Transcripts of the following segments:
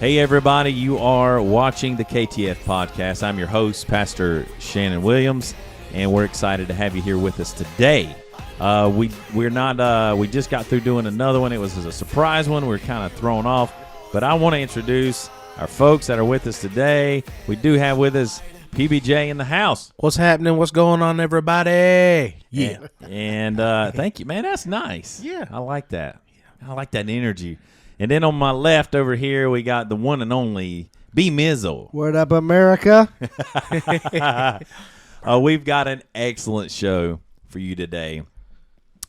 Hey, everybody, you are watching the KTF podcast. I'm your host, Pastor Shannon Williams, and we're excited to have you here with us today. We just got through doing another one. It was a surprise one. We're kind of thrown off, but I want to introduce our folks that are with us today. We do have with us PBJ in the house. What's happening? What's going on, everybody? Yeah. And thank you, man. That's nice. Yeah. I like that. I like that energy. And then on my left over here, we got the one and only B. Mizzle. What up, America? We've got an excellent show for you today.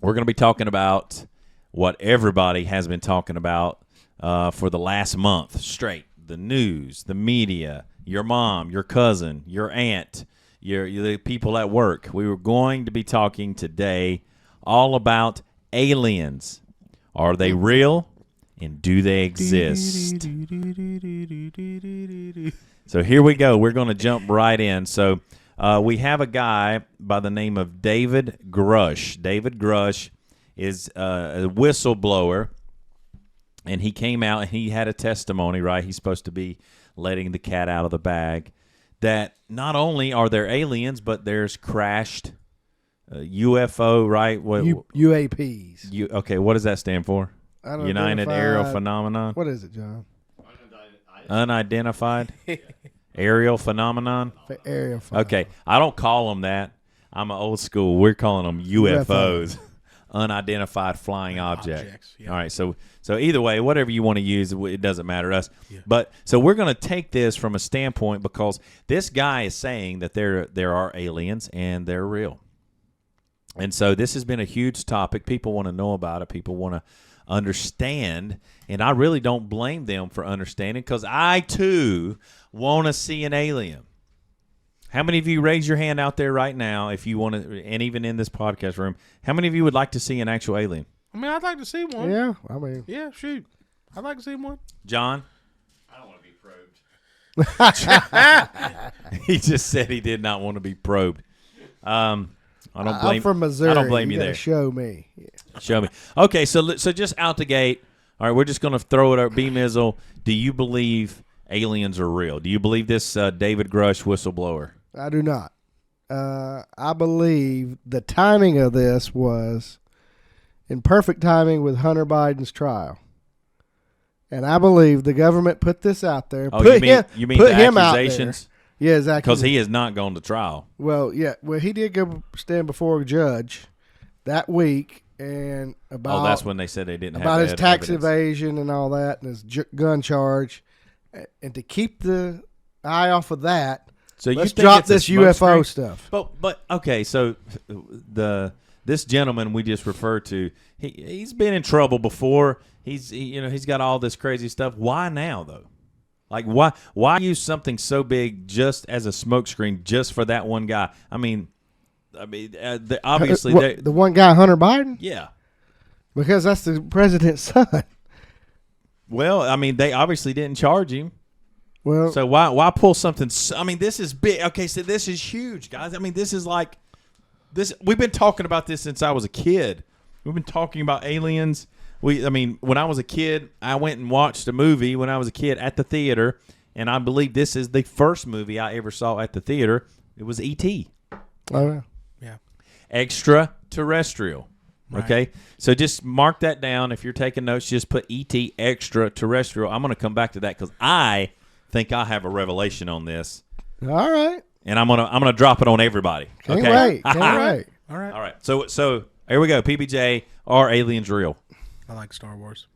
We're going to be talking about what everybody has been talking about for the last month straight. The news, the media, your mom, your cousin, your aunt, the people at work. We were going to be talking today all about aliens. Are they real? And do they exist? So here we go. We're going to jump right in. So we have a guy by the name of David Grush. David Grush is a whistleblower, and he came out and he had a testimony, right? He's supposed to be letting the cat out of the bag that not only are there aliens, but there's crashed UFO, right? UAPs. Okay, what does that stand for? United Aerial Phenomenon. What is it, John? Unidentified aerial phenomenon. Aerial phenomenon. Okay, I don't call them that. I'm an old school. We're calling them UFOs, unidentified flying objects. Yeah. All right, so either way, whatever you want to use, it doesn't matter to us. Yeah. But so we're going to take this from a standpoint because this guy is saying that there are aliens and they're real. And so this has been a huge topic. People want to know about it. People want to understand, and I really don't blame them for understanding because I too want to see an alien. How many of you raise your hand out there right now if you want to, and even in this podcast room, how many of you would like to see an actual alien? I mean, I'd like to see one. Yeah, I mean. Yeah, shoot. I'd like to see one. John? I don't want to be probed. He just said he did not want to be probed. I don't blame. I'm from Missouri. I don't blame you gotta there. Show me. Yeah. Show me. Okay, so just out the gate. All right, we're just going to throw it at B. Mizzle. Do you believe aliens are real? Do you believe this David Grush whistleblower? I do not. I believe the timing of this was in perfect timing with Hunter Biden's trial. And I believe the government put this out there. Oh, you mean put the him out accusations? there. Yeah, exactly. Because he has not gone to trial. Well, yeah. Well, he did go stand before a judge that week, and about that's when they said they didn't have about his tax evidence. evasion and all that, and his gun charge, and to keep the eye off of that. So let's you think drop it's a this smoke UFO screen? stuff. But okay, so this gentleman we just referred to, he's been in trouble before. He's got all this crazy stuff. Why now though? Like, why use something so big just as a smokescreen just for that one guy? I mean, obviously the one guy, Hunter Biden. Yeah. Because that's the president's son. Well, I mean, they obviously didn't charge him. Well, so why pull something? I mean, this is big. Okay, so this is huge, guys. I mean, this is like this. We've been talking about this since I was a kid. We've been talking about aliens. When I was a kid, I went and watched a movie when I was a kid at the theater, and I believe this is the first movie I ever saw at the theater. It was E.T. Oh, yeah. Extraterrestrial. Right. Okay? So just mark that down. If you're taking notes, just put E.T. extraterrestrial. I'm going to come back to that because I think I have a revelation on this. all right. And I'm gonna drop it on everybody. Can't okay? wait. Can't wait. All right. All right. So here we go. PBJ, are aliens real? I like Star Wars.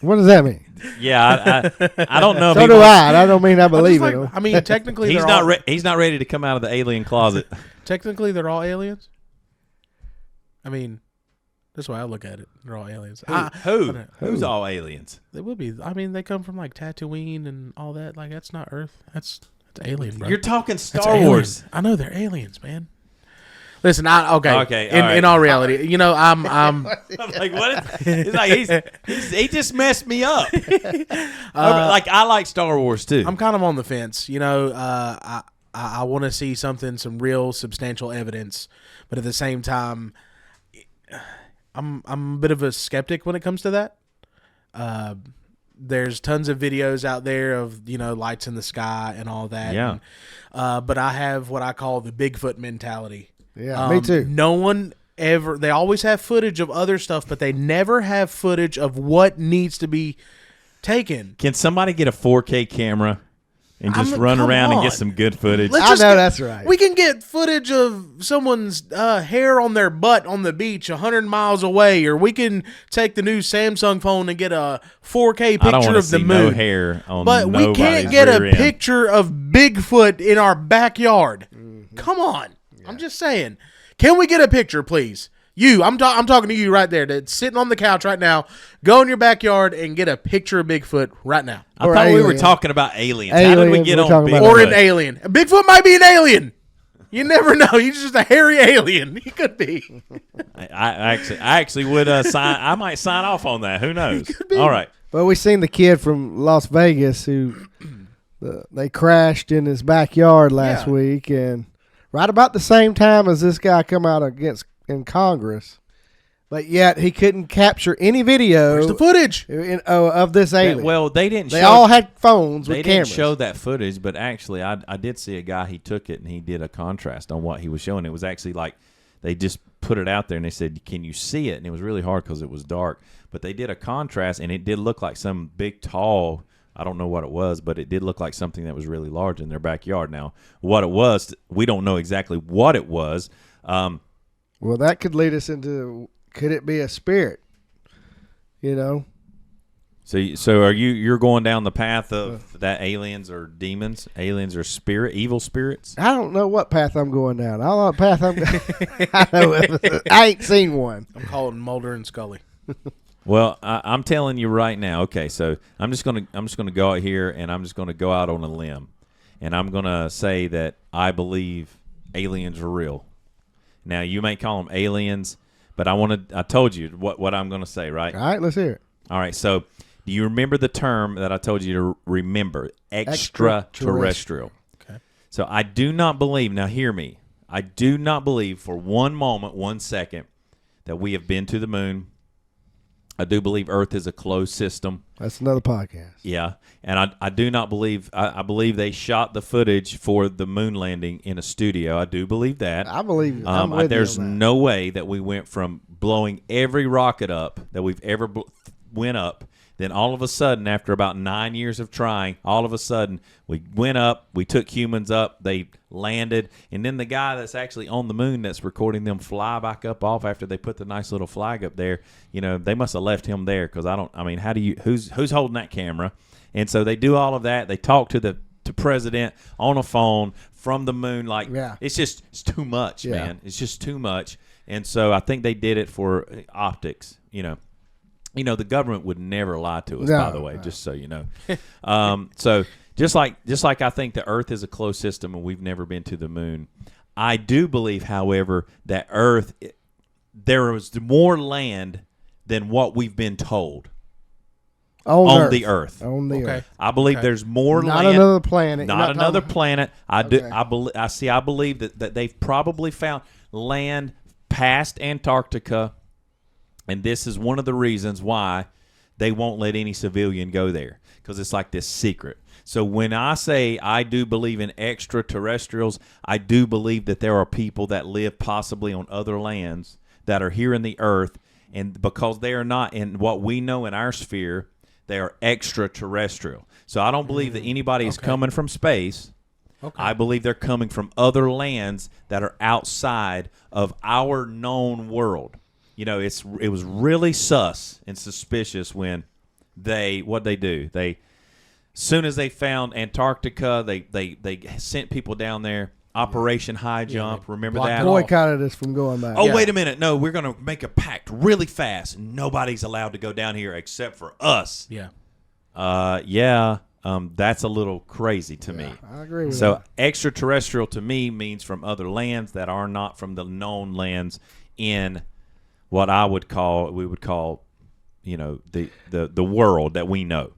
What does that mean? Yeah, I don't know. So do I. I don't mean I believe it. I mean, technically, He's not ready to come out of the alien closet. Technically, they're all aliens. I mean, that's why I look at it. They're all aliens. Who's all aliens? They would be. I mean, they come from like Tatooine and all that. Like, that's not Earth. That's alien, bro. You're talking That's Star alien. Wars. I know they're aliens, man. Listen, Okay. All right. In all reality, I'm I'm like, what? He's like, he just messed me up. Like, I like Star Wars too. I'm kind of on the fence. I want to see some real substantial evidence, but at the same time, I'm a bit of a skeptic when it comes to that. there's tons of videos out there of lights in the sky and all that. Yeah. And, but I have what I call the Bigfoot mentality. Yeah, me too. No one ever. They always have footage of other stuff, but they never have footage of what needs to be taken. Can somebody get a 4K camera and just run come around and on. get some good footage? Let's I just know that's right. We can get footage of someone's hair on their butt on the beach 100 miles away, or we can take the new Samsung phone and get a 4K I don't picture want to of the see moon. no hair on But we can't nobody's get a rear end. picture of Bigfoot in our backyard. Mm-hmm. Come on. I'm just saying. Can we get a picture, please? I'm talking to you right there that's sitting on the couch right now. Go in your backyard and get a picture of Bigfoot right now. I Or thought we were aliens. talking about aliens. How did we Aliens, get we're on talking about Bigfoot? Or an alien. Bigfoot might be an alien. You never know. He's just a hairy alien. He could be. I actually would sign. I might sign off on that. Who knows? All right. Well, we seen the kid from Las Vegas who they crashed in his backyard last Yeah. week, and right about the same time as this guy come out in Congress, but yet he couldn't capture any video Where's the footage? of this alien. Well, they didn't. They show, all had phones They with didn't cameras. show that footage, but actually, I did see a guy. He took it and he did a contrast on what he was showing. It was actually like they just put it out there and they said, "Can you see it?" And it was really hard because it was dark. But they did a contrast, and it did look like some big, tall. I don't know what it was, but it did look like something that was really large in their backyard. Now, what it was, we don't know exactly what it was. Well, that could lead us into, could it be a spirit? So are you're going down the path of that aliens or demons, aliens or evil spirits? I don't know what path I'm going down. I don't know what path I'm going. I ain't seen one. I'm calling Mulder and Scully. Well, I'm telling you right now. Okay, so I'm just gonna go out here and I'm just gonna go out on a limb, and I'm gonna say that I believe aliens are real. Now you may call them aliens, but I told you what I'm gonna say, right? All right, let's hear it. All right. So do you remember the term that I told you to remember? Extraterrestrial. Okay. So I do not believe. Now hear me. I do not believe for one moment, 1 second, that we have been to the moon. I do believe Earth is a closed system. That's another podcast. Yeah, and I do not believe. I believe they shot the footage for the moon landing in a studio. I do believe that. I believe. I'm with There's you on that. no way that we went from blowing every rocket up that we've ever went up. Then all of a sudden, after about 9 years of trying, all of a sudden we went up. We took humans up. They landed, and then the guy that's actually on the moon that's recording them fly back up off after they put the nice little flag up there. They must have left him there because how do you? Who's holding that camera? And so they do all of that. They talk to the president on a phone from the moon. It's too much, Yeah. man. It's just too much. And so I think they did it for optics. The government would never lie to us, No, by the way, no. just so you know. So just like I think the Earth is a closed system and we've never been to the moon, I do believe, however, that Earth, there is more land than what we've been told on the Earth. On the Okay. Earth. I believe there's more Not land. another planet. You're Not another talking- planet. Okay. I believe that they've probably found land past Antarctica, and this is one of the reasons why they won't let any civilian go there, because it's like this secret. So when I say I do believe in extraterrestrials, I do believe that there are people that live possibly on other lands that are here in the earth, and because they are not in what we know in our sphere, they are extraterrestrial. So I don't believe that anybody is coming from space. Okay. I believe they're coming from other lands that are outside of our known world. It was really sus and suspicious when what they do. Soon as they found Antarctica, they sent people down there. Operation High Jump. Remember blocked that? it off. Boycotted us from going back. Oh, Yeah. wait a minute. No, we're going to make a pact really fast. Nobody's allowed to go down here except for us. Yeah. That's a little crazy to me. I agree with So that. extraterrestrial to me means from other lands that are not from the known lands in what we would call, the world that we know.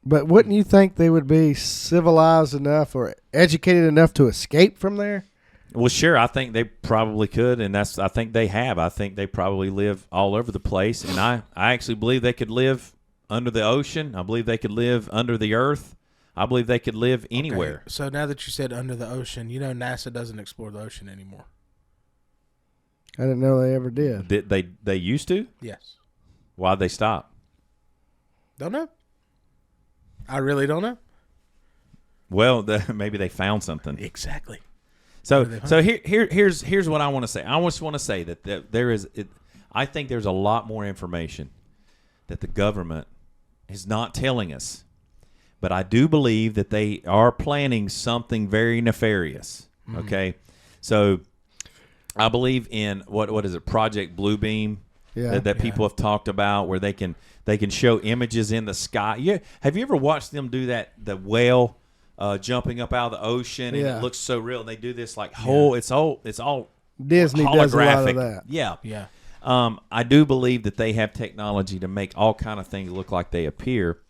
But wouldn't you think they would be civilized enough or educated enough to escape from there? Well, sure, I think they probably could, and I think they have. I think they probably live all over the place, and I actually believe they could live under the ocean. I believe they could live under the earth. I believe they could live anywhere. Okay, so now that you said under the ocean, you know NASA doesn't explore the ocean anymore. I didn't know they ever did. Did they used to? Yes. Why'd they stop? Don't know. I really don't know. Well, maybe they found something. Exactly. So What do they here's what I want to say. I just want to say that there is. I think there's a lot more information that the government is not telling us. But I do believe that they are planning something very nefarious. Okay, so I believe in what is it, Project Bluebeam, that people have talked about, where they can show images in the sky. Yeah, have you ever watched them do that? The whale jumping up out of the ocean, and it looks so real. And they do this like it's all Disney holographic. does a lot of that. Yeah, Yeah. I do believe that they have technology to make all kind of things look like they appear.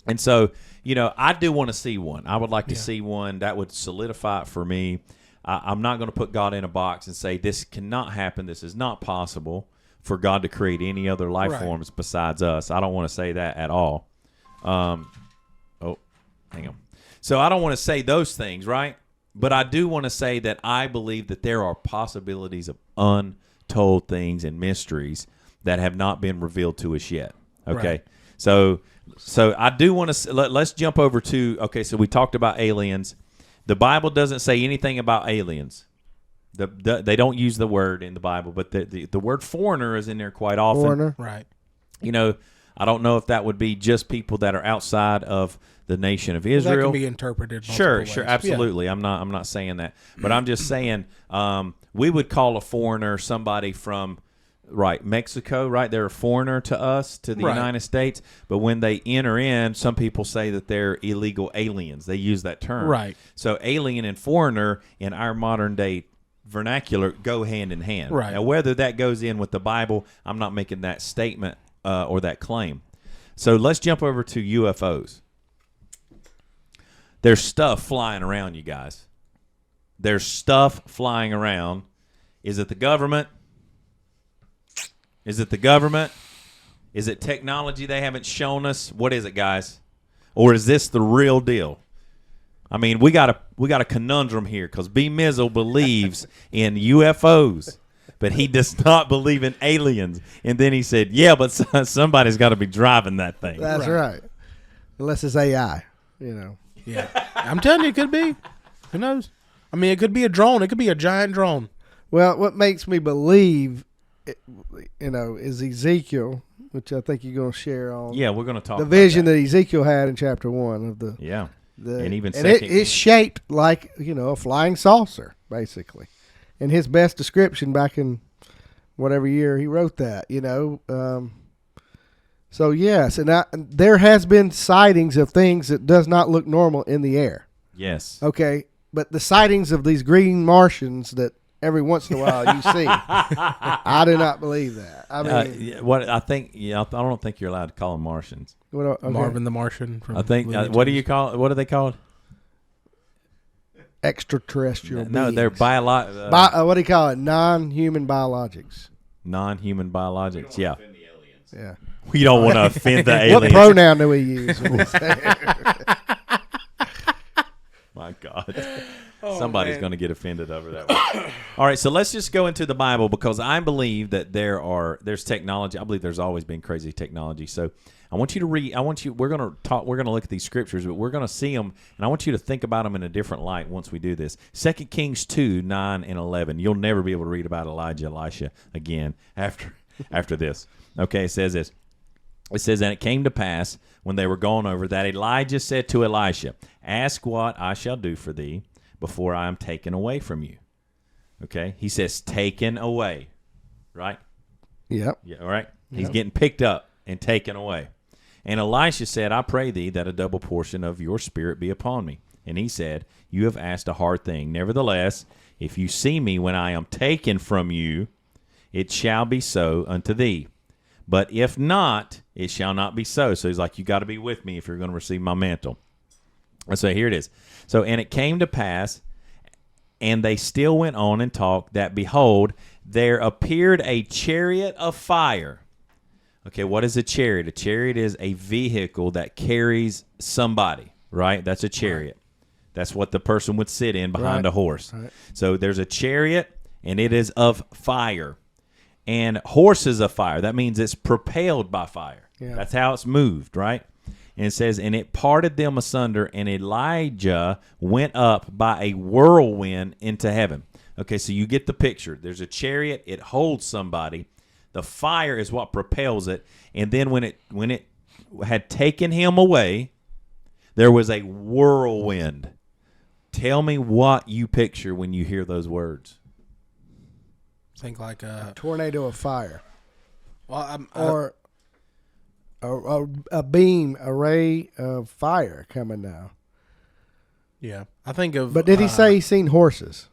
And so, I do want to see one. I would like to see one that would solidify it for me. I'm not going to put God in a box and say this cannot happen. This is not possible for God to create any other life forms besides us. I don't want to say that at all. Hang on. So I don't want to say those things, right? But I do want to say that I believe that there are possibilities of untold things and mysteries that have not been revealed to us yet. Okay. Right. So I do want to let's jump over to so we talked about aliens. The Bible doesn't say anything about aliens. They don't use the word in the Bible, but the word foreigner is in there quite often. Foreigner. Right. I don't know if that would be just people that are outside of the nation of Israel. That can be interpreted multiple Sure, ways. absolutely. I'm not saying that, but I'm just saying we would call a foreigner somebody from Mexico, right? They're a foreigner to us, to the United States. But when they enter in, some people say that they're illegal aliens. They use that term. Right. So alien and foreigner in our modern day vernacular go hand in hand. Right. Now, whether that goes in with the Bible, I'm not making that statement or that claim. So let's jump over to UFOs. There's stuff flying around, you guys. There's stuff flying around. Is it the government? Is it the government? Is it technology they haven't shown us? What is it, guys? Or is this the real deal? I mean, we got a conundrum here because B. Mizzle believes in UFOs, but he does not believe in aliens. And then he said, "Yeah, but somebody's got to be driving that thing." That's right. Unless it's AI, Yeah. I'm telling you, it could be. Who knows? I mean, it could be a drone. It could be a giant drone. Well, what makes me believe, is Ezekiel, which I think you're going to share on. Yeah, we're going to talk the about vision that. that Ezekiel had in chapter 1 of the. Yeah. And even it's shaped like a flying saucer, basically. And his best description back in whatever year he wrote that, So yes, and there has been sightings of things that does not look normal in the air. Yes. Okay, but the sightings of these green Martians that every once in a while you see, I do not believe that. I mean, I don't think you're allowed to call them Martians. Marvin the Martian. From I think. Looney What do Tunes. you call? What are they called? extraterrestrial. No, they're beings. What do you call it? Non-human biologics. Non-human biologics. Yeah. Yeah. We don't want to offend the aliens. What pronoun do we use? When we say My God. Somebody's going to get offended over that one. All right, so let's just go into the Bible because I believe that there's technology. I believe there's always been crazy technology. So I want you to read. We're going to look at these scriptures, but we're going to see them, and I want you to think about them in a different light once we do this. 2 Kings 2, 9 and 11. You'll never be able to read about Elisha again after this. Okay, it says this. It says, and it came to pass when they were gone over that Elijah said to Elisha, ask what I shall do for thee before I am taken away from you. Okay, he says taken away, right? Yep. Yeah, all right. He's getting picked up and taken away. And Elisha said, I pray thee that a double portion of your spirit be upon me. And he said, you have asked a hard thing. Nevertheless, if you see me when I am taken from you, it shall be so unto thee. But if not, it shall not be so. So he's like, you got to be with me if you're going to receive my mantle. And so here it is. So, and it came to pass, and they still went on and talked, that behold, there appeared a chariot of fire Okay, what is a chariot? A chariot is a vehicle that carries somebody, right? That's a chariot. That's what the person would sit in behind a horse. Right. So there's a chariot, and it is of fire. And horses of fire. That means it's propelled by fire. Yeah. That's how it's moved, right? And it says, and it parted them asunder, and Elijah went up by a whirlwind into heaven. Okay, so you get the picture. There's a chariot. It holds somebody. The fire is what propels it. And then when it had taken him away, there was a whirlwind. Tell me what you picture when you hear those words. Think like A tornado of fire. well, Or a beam, a ray of fire coming down. yeah. I think of. But did he say he seen horses?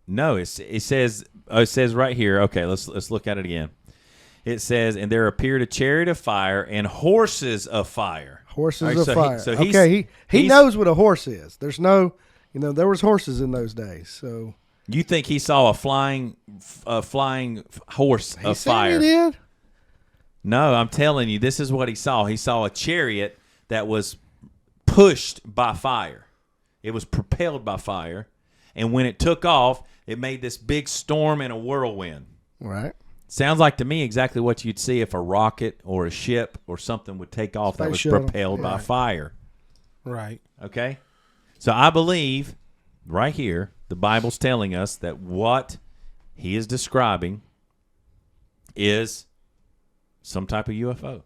No, it says right here. Okay, let's look at it again. It says, and there appeared a chariot of fire and horses of fire. Horses All right, of so fire. He he's- knows what a horse is. There's no, there was horses in those days. So You think he saw a flying horse he of said fire? he did. No, I'm telling you, this is what he saw. He saw a chariot that was pushed by fire. It was propelled by fire, and when it took off, it made this big storm and a whirlwind. Right. Sounds like to me exactly what you'd see if a rocket or a ship or something would take off that Space was shuttle. propelled by fire. right. Okay? So I believe right here, the Bible's telling us that what he is describing is some type of UFO.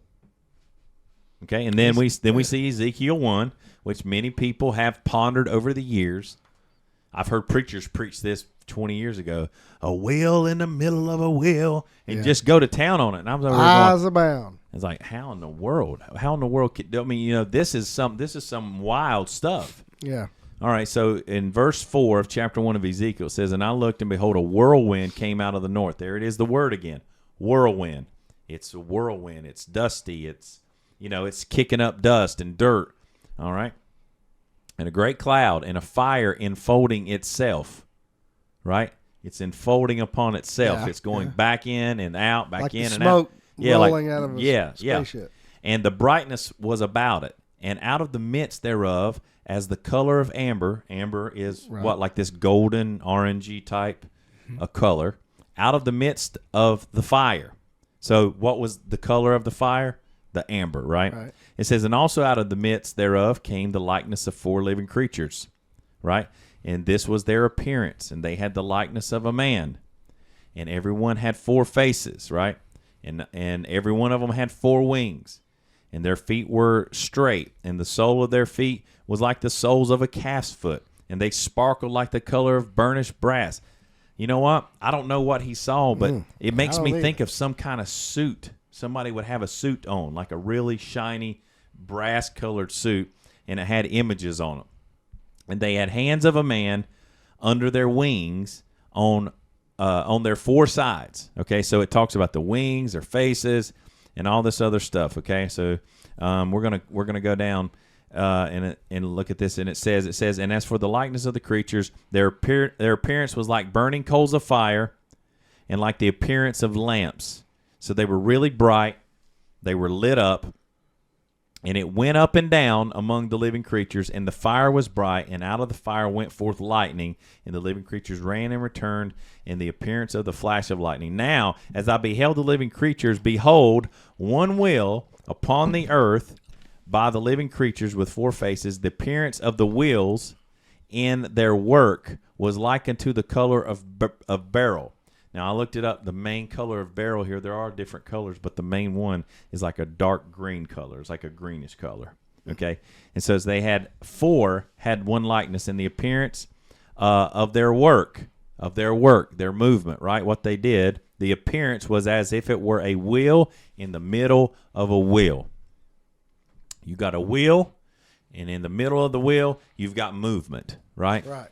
Okay? And then we see Ezekiel 1, which many people have pondered over the years. I've heard preachers preach this 20 years ago. A wheel in the middle of a wheel, and just go to town on it. And I was over there Eyes going, abound. it's like, how in the world? How in the world? I mean, this is some wild stuff. Yeah. All right, so in verse 4 of chapter 1 of Ezekiel, it says, and I looked, and behold, a whirlwind came out of the north. There it is, the word again, whirlwind. It's a whirlwind. It's dusty. It's kicking up dust and dirt. All right, and a great cloud and a fire enfolding itself. Right, it's enfolding upon itself. Yeah, It's going back in and out, back Like in the and smoke out. rolling out of a spaceship. And the brightness was about it, and out of the midst thereof, as the color of amber. Amber is what, like this golden, orangey type of color. Out of the midst of the fire. So what was the color of the fire? The amber, right? It says, and also out of the midst thereof came the likeness of 4 living creatures, right? And this was their appearance, and they had the likeness of a man. And everyone had 4 faces, right? And every one of them had 4 wings. And their feet were straight, and the sole of their feet was like the soles of a calf's foot, and they sparkled like the color of burnished brass. You know what? I don't know what he saw, but it makes me think of some kind of suit. Somebody would have a suit on, like a really shiny brass-colored suit, and it had images on it. And they had hands of a man under their wings on their 4 sides. Okay, so it talks about the wings, their faces, and all this other stuff. Okay, so we're gonna go down and look at this, and it says, and as for the likeness of the creatures, their appearance was like burning coals of fire, and like the appearance of lamps. So they were really bright, they were lit up, and it went up and down among the living creatures, and the fire was bright, and out of the fire went forth lightning, and the living creatures ran and returned in the appearance of the flash of lightning. Now, as I beheld the living creatures, behold, one wheel upon the earth by the living creatures with 4 faces. The appearance of the wheels in their work was like unto the color of beryl. Now, I looked it up. The main color of beryl here, there are different colors, but the main one is like a dark green color. It's like a greenish color. Okay? And so as they had 4, had one likeness in the appearance of their work, their movement, right? What they did, the appearance was as if it were a wheel in the middle of a wheel. You got a wheel, and in the middle of the wheel, you've got movement, right? Right.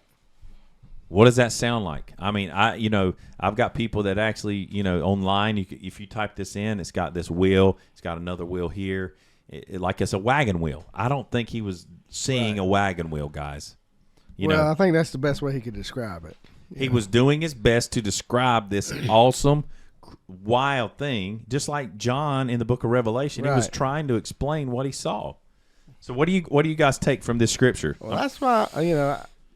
What does that sound like? I mean, I've got people that actually, online, if you type this in, it's got this wheel, it's got another wheel here, like it's a wagon wheel. I don't think he was seeing a wagon wheel, guys. I think that's the best way he could describe it. He was doing his best to describe this awesome wild thing. Just like John in the book of Revelation, he was Right. trying to explain what he saw. So what do you guys take from this scripture? Well, that's why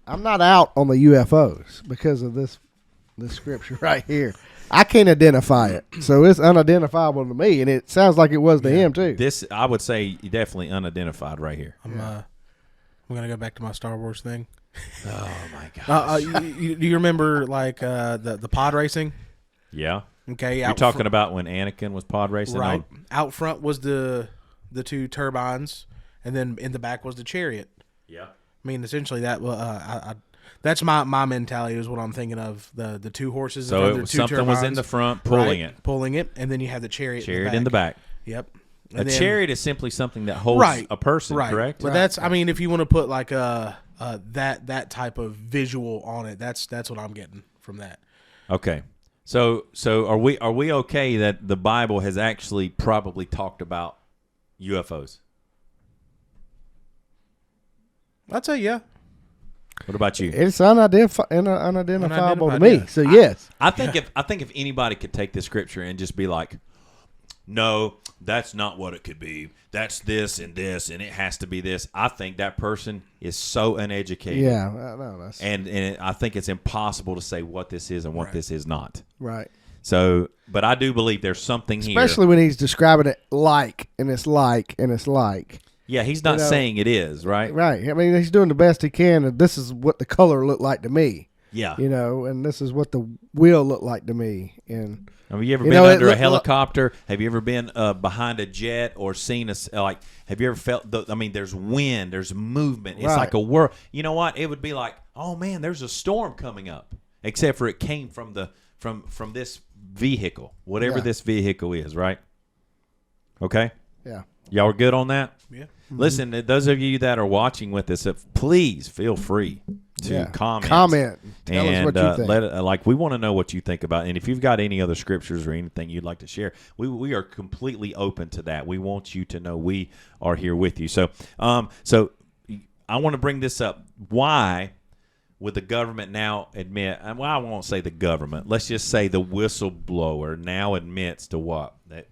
I'm not out on the UFOs because of this scripture right here. I can't identify it, so it's unidentifiable to me, and it sounds like it was to him too. This, I would say, definitely unidentified right here. I'm gonna go back to my Star Wars thing. Oh my god! Do you remember like the pod racing? Yeah. Okay, You're talking about when Anakin was pod racing, right. on- Out front was the two turbines, and then in the back was the chariot. Yeah. I mean, essentially that. That's my mentality is what I'm thinking of. The two horses. So in it front, was, the two something was in turbines, the front pulling pulling it, and then you have the chariot. it. In the back. Yep. A And then- chariot is simply something that holds Right. a person, right. correct? But that's, I mean, if you want to put like that type of visual on it, that's what I'm getting from that. Okay. So are we okay that the Bible has actually probably talked about UFOs? I'd say yeah. What about you? It's unidentifiable to me. yeah. So yes, I think if anybody could take this scripture and just be like, no, that's not what it could be. That's this, and it has to be this. I think that person is so uneducated. yeah, no, that's And I think it's impossible to say what this is and what this is not. right. So, but I do believe there's something here. Especially when he's describing it like, and it's like, and it's like. Yeah, he's not you know, saying it is, right? Right. I mean, he's doing the best he can, and this is what the color looked like to me. Yeah. And this is what the wheel looked like to me. And Have you ever You been know, it under a look- helicopter? Have you ever been behind a jet or seen like? Have you ever felt? There's wind, there's movement. It's Right. like a whirl. You know what? It would be like, oh man, there's a storm coming up. Except for it came from from this vehicle, whatever Yeah. this vehicle is, right? Okay, yeah, y'all are good on that. Yeah. Listen, those of you that are watching with us, please feel free to yeah. comment. Tell us And what you think. let it, like we want to know what you think about it. And if you've got any other scriptures or anything you'd like to share, we are completely open to that. We want you to know we are here with you. So so I want to bring this up. Why would the government now admit, well, I won't say the government, let's just say the whistleblower now admits to what? That,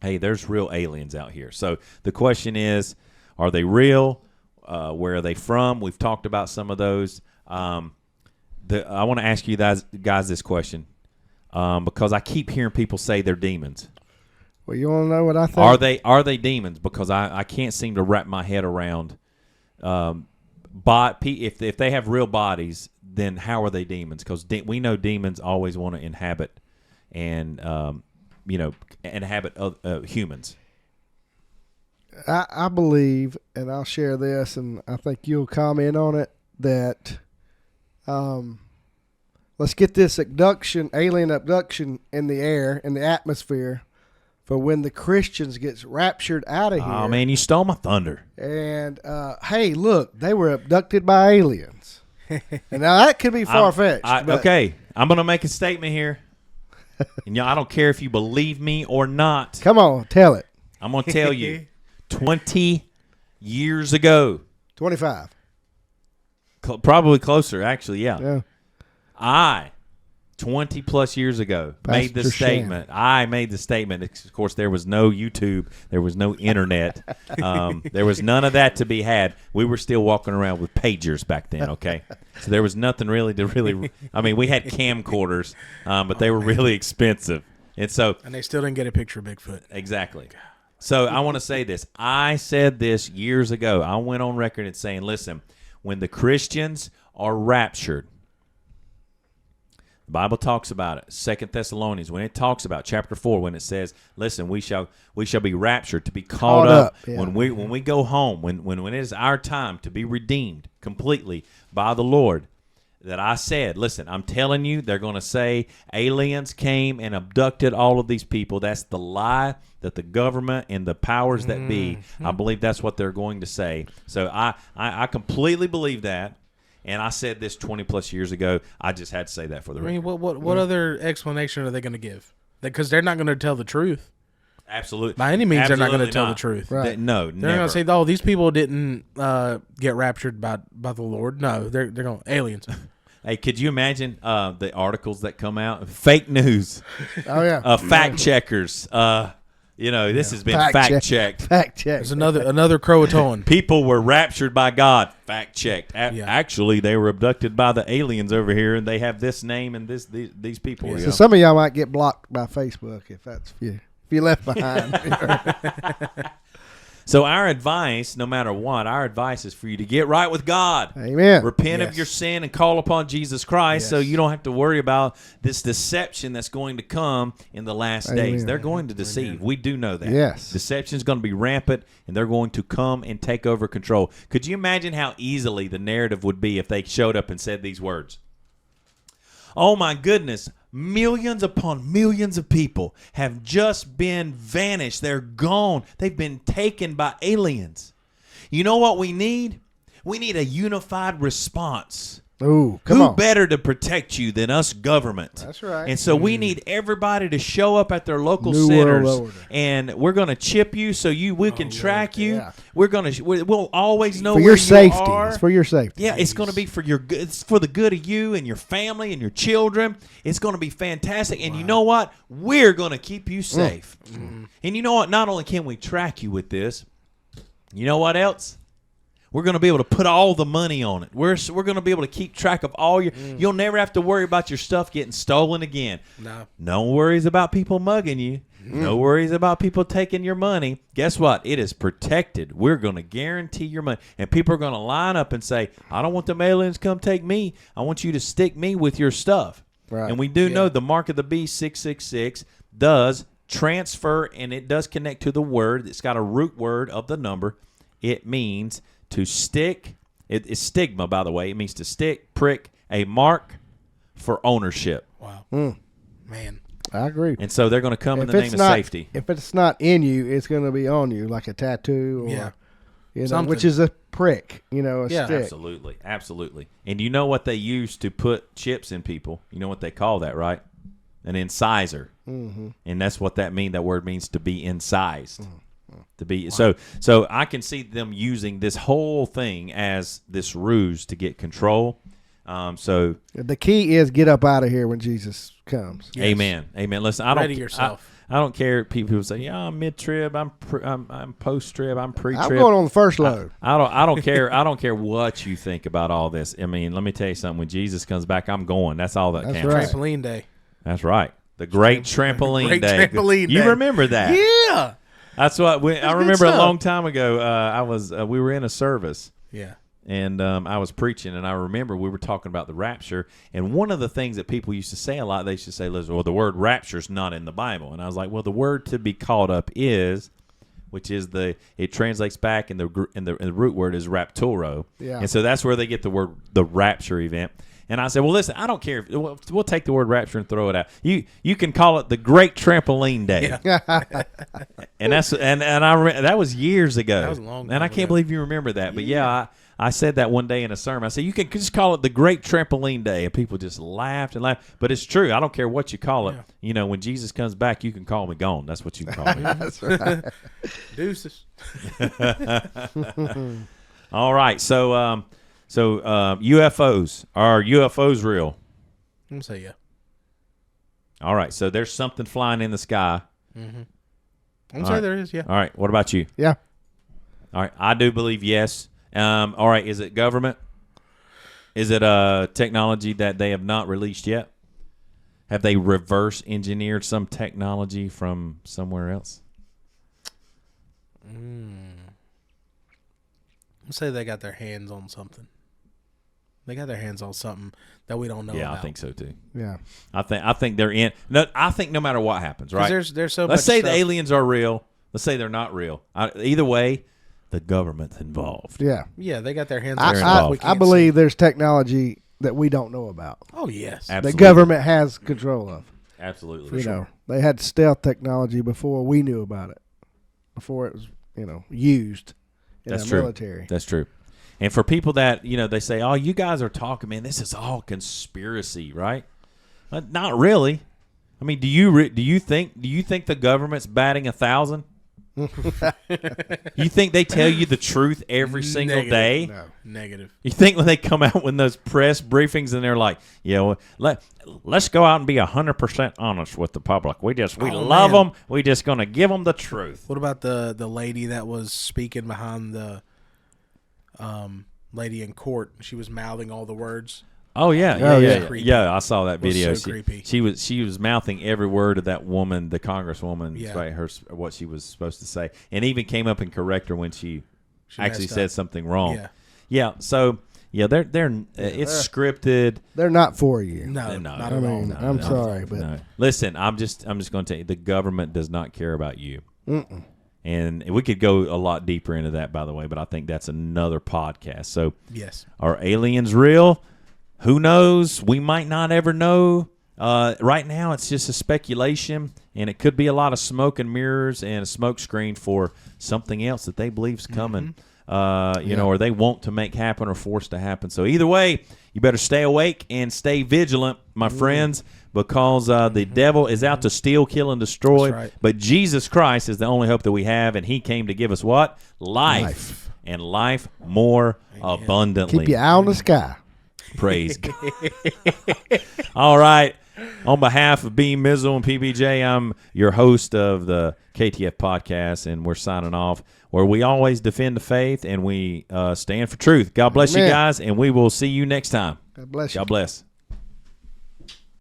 hey, there's real aliens out here. So the question is, are they real? Where are they from? We've talked about some of those. I want to ask you guys this question because I keep hearing people say they're demons. Well, you want to know what I think? Are they demons? Because I can't seem to wrap my head around. If they have real bodies, then how are they demons? Because we know demons always want to inhabit and inhabit humans. I believe, and I'll share this, and I think you'll comment on it, that let's get this alien abduction in the air, in the atmosphere, for when the Christians gets raptured out of here. Oh, man, you stole my thunder. And, hey, look, they were abducted by aliens. And now that could be far-fetched. Okay, I'm going to make a statement here. And y'all, I don't care if you believe me or not. Come on, tell it. I'm going to tell you. 20 years ago. 25. Probably closer, actually, Yeah. I, 20 plus years ago, made the Pastor Shan. statement. I made the statement. Of course, there was no YouTube. There was no internet. There was none of that to be had. We were still walking around with pagers back then, okay? So there was nothing really to really – I mean, we had camcorders, but they were really expensive. And they still didn't get a picture of Bigfoot. Exactly. So I want to say this. I said this years ago. I went on record and saying, listen, when the Christians are raptured, the Bible talks about it. 2 Thessalonians, when it talks about chapter 4, when it says, listen, we shall be raptured, to be caught up. Yeah. When we go home, when it is our time to be redeemed completely by the Lord, that I said, listen, I'm telling you, they're going to say aliens came and abducted all of these people. That's the lie that the government and the powers that be, I believe that's what they're going to say. So I completely believe that. And I said this 20 plus years ago. I just had to say that for the record. What other explanation are they going to give? Because they're not going to tell the truth. Absolutely. By any means, they're not going to Absolutely tell not. the truth. Right. No, They're not never. going to say, "Oh, these people didn't get raptured by the Lord." No, they're going aliens. Hey, could you imagine the articles that come out? Fake news, Oh yeah. fact checkers. This has been fact checked. Fact check. There's another Croatoan. People were raptured by God. Fact checked. Yeah. Actually, they were abducted by the aliens over here, and they have this name and these people. Yeah. you So know? some of y'all might get blocked by Facebook if you left behind. So our advice, no matter what, our advice is for you to get right with God. Amen. Repent of Yes. your sin and call upon Jesus Christ so Yes. you don't have to worry about this deception that's going to come in the last days. Amen. They're going to deceive. We do know that. Yes. Deception is going to be rampant, and they're going to come and take over control. Could you imagine how easily the narrative would be if they showed up and said these words? Oh, my goodness. Millions upon millions of people have just been vanished. They're gone. They've been taken by aliens. You know what we need? We need a unified response. Ooh, come Who on. better to protect you than us government? That's right. And so we need everybody to show up at their local New centers, world order. and we're going to chip you so we can track you. yeah. We'll always know For where your you safety. are. It's for your safety. Yeah, it's going to be for your good. It's for the good of you and your family and your children. It's going to be fantastic. And you know what? We're going to keep you safe. And you know what? Not only can we track you with this, you know what else? We're going to be able to put all the money on it. We're going to be able to keep track of all your. You'll never have to worry about your stuff getting stolen again. No worries about people mugging you. No worries about people taking your money. Guess what? It is protected. We're going to guarantee your money. And people are going to line up and say, I don't want the aliens to come take me. I want you to stick me with your stuff. Right. And we do know the mark of the beast 666 does transfer, and it does connect to the word. It's got a root word of the number. It means to stick. It's stigma, by the way. It means to stick, prick, a mark for ownership. Wow. Man. I agree. And so they're going to come in If the it's name not- of safety. If it's not in you, it's going to be on you, like a tattoo, or Something. which is a prick, a Yeah. stick. Absolutely. Absolutely. And you know what they use to put chips in people? You know what they call that, right? An incisor. Mm-hmm. And that's what that means. That word means to be incised. To be so I can see them using this whole thing as this ruse to get control. So The key is get up out of here when Jesus comes. Yes. amen. Listen, I don't Ready yourself. I don't care. People say, "Yeah, I'm mid-trib. I'm post-trib. I'm pre-trib." I'm going on the first load. I don't care. I don't care what you think about all this. I mean, let me tell you something. When Jesus comes back, I'm going. That's all that That's counts. right. Trampoline day. That's right. The great trampoline Great day. trampoline You day. remember that? Yeah. That's what I good remember. A stuff. long time ago, we were in a service. Yeah. And I was preaching, and I remember we were talking about the rapture. And one of the things that people used to say a lot, they used to say, "Listen, well, the word rapture is not in the Bible." And I was like, "Well, the word to be caught up is," which is it translates back, and the root word is rapturo. Yeah. And so that's where they get the rapture event. And I said, "Well, listen, I don't care. We'll take the word rapture and throw it out. You can call it the Great Trampoline Day." And that's that was years ago. That was a long And I time can't ago. believe you remember that. But yeah, I said that one day in a sermon. I said, you can just call it the Great Trampoline Day. And people just laughed and laughed. But it's true. I don't care what you call it. Yeah. When Jesus comes back, you can call me gone. That's what you can call me. That's right. Deuces. All right. So UFOs. Are UFOs real? I'm going to say yeah. All right. So there's something flying in the sky. I'm going All to say right. there is, yeah. All right. What about you? Yeah. All right. I do believe yes. All right. Is it government? Is it technology that they have not released yet? Have they reverse engineered some technology from somewhere else? I'm going to say they got their hands on something. They got their hands on something that we don't know Yeah, about. I think so too. Yeah. I think they're in. No, I think no matter what happens, 'Cause right? There's so Let's much say stuff. the aliens are real. Let's say they're not real. Either way, the government's involved. Yeah. Yeah, they got their hands I, on They're stuff involved. we I can't believe see. there's technology that we don't know about. Oh, yes. Absolutely. The government has control of. Absolutely. They had stealth technology before we knew about it. Before it was, used in That's the true. military. That's true. And for people that, they say, "Oh, you guys are talking, man, this is all conspiracy," right? Not really. I mean, do you think the government's batting 1,000? You think they tell you the truth every single Negative. day? No, negative. You think when they come out with those press briefings and they're like, yeah, well, let's go out and be 100% honest with the public. We love man. them. We just going to give them the truth. What about the lady that was speaking behind the lady in court? She was mouthing all the words. Oh yeah, Oh, yeah, yeah. yeah. Creepy. Yeah, I saw that It was video. so creepy. She was mouthing every word of that woman, the congresswoman, Yeah. right, what she was supposed to say, and even came up and correct her when she actually messed said up. something wrong. Yeah. Yeah. So yeah, they're it's scripted. They're not for you. No, No, not I at all. mean, I'm no, sorry, but No. Listen, I'm just going to tell you, the government does not care about you. Mm-mm. And we could go a lot deeper into that, by the way, but I think that's another podcast. So, Yes. are aliens real? Who knows? We might not ever know. Right now, it's just a speculation, and it could be a lot of smoke and mirrors and a smoke screen for something else that they believe is coming. You know, or they want to make happen or force to happen. So either way, you better stay awake and stay vigilant, my friends, because the devil is out to steal, kill, and destroy. That's right. But Jesus Christ is the only hope that we have, and he came to give us what? Life. And life more abundantly. keep your eye on the sky. Praise God. All right. On behalf of Beam Mizzle and PBJ, I'm your host of the KTF podcast, and we're signing off where we always defend the faith and we stand for truth. God bless you Amen. guys, and we will see you next time. God bless you. God bless.